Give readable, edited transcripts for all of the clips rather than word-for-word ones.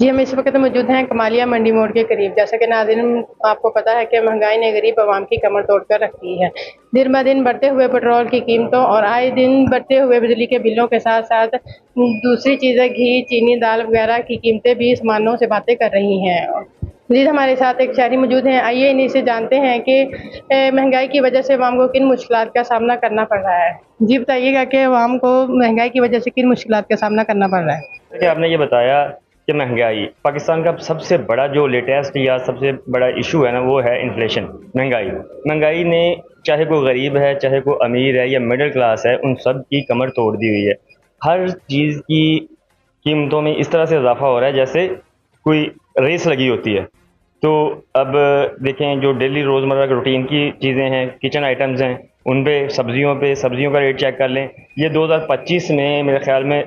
जी, हम इस वक़्त मौजूद हैं कमालिया मंडी मोड़ के करीब। जैसा कि नाज़रीन आपको पता है कि महँगाई ने गरीब आवाम की कमर तोड़ कर रख दी है। दिन-ब-दिन बढ़ते हुए पेट्रोल की कीमतों और आए दिन बढ़ते हुए बिजली के बिलों के साथ-साथ दूसरी चीज़ें घी, चीनी, दाल वग़ैरह की कीमतें भी आसमानों से बातें कर रही हैं। मज़ीद हमारे साथ एक शहरी मौजूद हैं, आइए इन्हीं से जानते हैं कि महँगाई की वजह से अवाम को किन मुश्किलात का सामना करना पड़ रहा है? जी बताइएगा कि अवाम को महँगाई की वजह से किन मुश्किलात का सामना करना पड़ रहा है? कि आपने ये बताया कि महंगाई पाकिस्तान का सबसे बड़ा जो लेटेस्ट या सबसे बड़ा इशू है ना वो है इन्फ्लेशन। महंगाई ने चाहे कोई गरीब है, चाहे कोई अमीर है या मिडिल क्लास है, उन सब की कमर तोड़ दी हुई है। हर चीज़ की कीमतों में इस तरह से इजाफा हो रहा है जैसे कोई रेस लगी होती है। तो अब देखें, जो डेली रोज़मर्रा के रूटीन की चीज़ें हैं, किचन आइटम्स हैं, उन पे सब्जियों का रेट चेक कर लें। ये 2025 में मेरे ख्याल में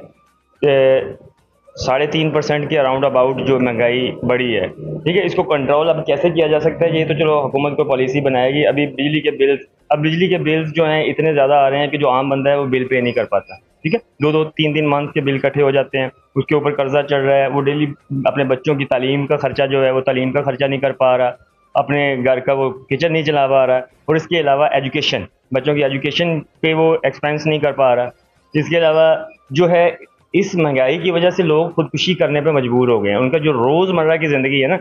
3.5% के अराउंड अबाउट जो महंगाई बढ़ी है। ठीक है, इसको कंट्रोल अब कैसे किया जा सकता है, ये तो चलो हुकूमत को पॉलिसी बनाएगी। बिजली के बिल्स जो हैं इतने ज़्यादा आ रहे हैं कि जो आम बंदा है वो बिल पे नहीं कर पाता। ठीक है, दो दो तीन तीन मंथ के बिल इकट्ठे हो जाते हैं, उसके ऊपर कर्जा चढ़ रहा है, वो डेली अपने बच्चों की तालीम का खर्चा जो है वो तालीम का खर्चा नहीं कर पा रहा, अपने घर का वो किचन नहीं चला पा रहा, और इसके अलावा एजुकेशन, बच्चों की एजुकेशन पे वो एक्सपेंस नहीं कर पा रहा। इसके अलावा जो है, इस महंगाई की वजह से लोग खुदकुशी करने पे मजबूर हो गए हैं। उनका जो रोज़मर्रा की ज़िंदगी है ना,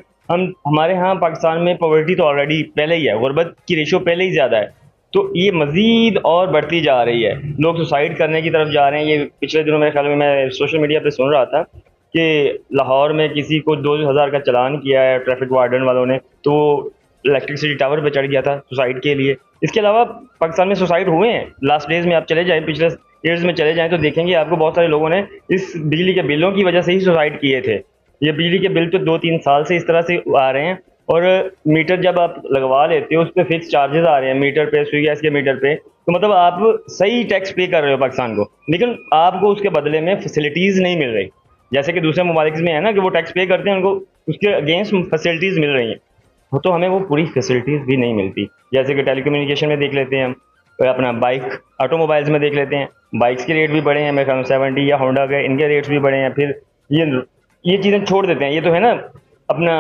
हमारे यहाँ पाकिस्तान में पॉवर्टी तो ऑलरेडी पहले ही है, गुर्बत की रेशो पहले ही ज़्यादा है, तो ये मज़ीद और बढ़ती जा रही है। लोग सुसाइड करने की तरफ जा रहे हैं। ये पिछले दिनों मेरे ख्याल में मैं सोशल मीडिया पे सुन रहा था कि लाहौर में किसी को 2000 का चालान किया है ट्रैफिक वार्डन वालों ने, तो इलेक्ट्रिसिटी टावर पे चढ़ गया था सुसाइड के लिए। इसके अलावा पाकिस्तान में सुसाइड हुए हैं लास्ट डेज में, आप चले जाएँ पिछले ईयर्स में चले जाएँ तो देखेंगे आपको बहुत सारे लोगों ने इस बिजली के बिलों की वजह से ही सुसाइड किए थे। ये बिजली के बिल तो 2-3 साल से इस तरह से आ रहे हैं, और मीटर जब आप लगवा लेते हो उस पे फिक्स चार्जेस आ रहे हैं, मीटर पे, स्विगी गैस के मीटर पे, तो मतलब आप सही टैक्स पे कर रहे हो पाकिस्तान को, लेकिन आपको उसके बदले में फैसिलिटीज़ नहीं मिल रही। जैसे कि दूसरे ममालिक में है ना कि वो टैक्स पे करते हैं, उनको उसके अगेंस्ट फैसिलिटीज़ मिल रही हैं। तो हमें वो पूरी फैसिलिटीज़ भी नहीं मिलती। जैसे कि टेलीकम्युनिकेशन में देख लेते हैं हम, अपना बाइक ऑटोमोबाइल्स में देख लेते हैं, बाइक्स के रेट भी बढ़े हैं, मेरे ख्याल में 70 या होंडा के, इनके रेट्स भी बढ़े हैं। फिर ये चीज़ें छोड़ देते हैं, ये तो है ना अपना,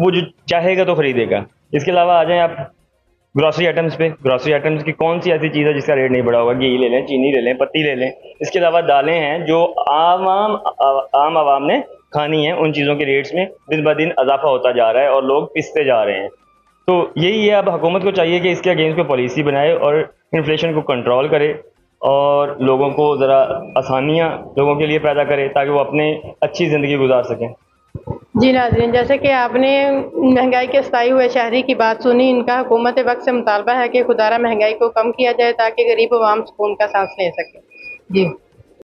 वो जो चाहेगा तो खरीदेगा। इसके अलावा आ जाएँ आप ग्रॉसरी आइटम्स पे। ग्रॉसरी आइटम्स की कौन सी ऐसी चीज़ है जिसका रेट नहीं बढ़ा होगा? घी ले लें, चीनी ले लें, पत्ती ले लें। इसके अलावा दालें हैं जो आम आवाम ने खानी है, उन चीज़ों के रेट्स में दिन ब दिन इजाफा होता जा रहा है और लोग पिसते जा रहे हैं। तो यही है, अब हुकूमत को चाहिए कि इसके अगेंस्ट कोई पॉलिसी बनाए और इन्फ्लेशन को कंट्रोल करे, और लोगों को ज़रा आसानियाँ लोगों के लिए पैदा करे ताकि वो अपने अच्छी ज़िंदगी गुजार सकें। जी नाज़रीन, जैसे कि आपने महंगाई के सताए हुए शहरी की बात सुनी, इनका हुकूमत वक्त से मुतालबा है कि खुदारा महंगाई को कम किया जाए ताकि गरीब अवाम सुकून का सांस ले सके। जी।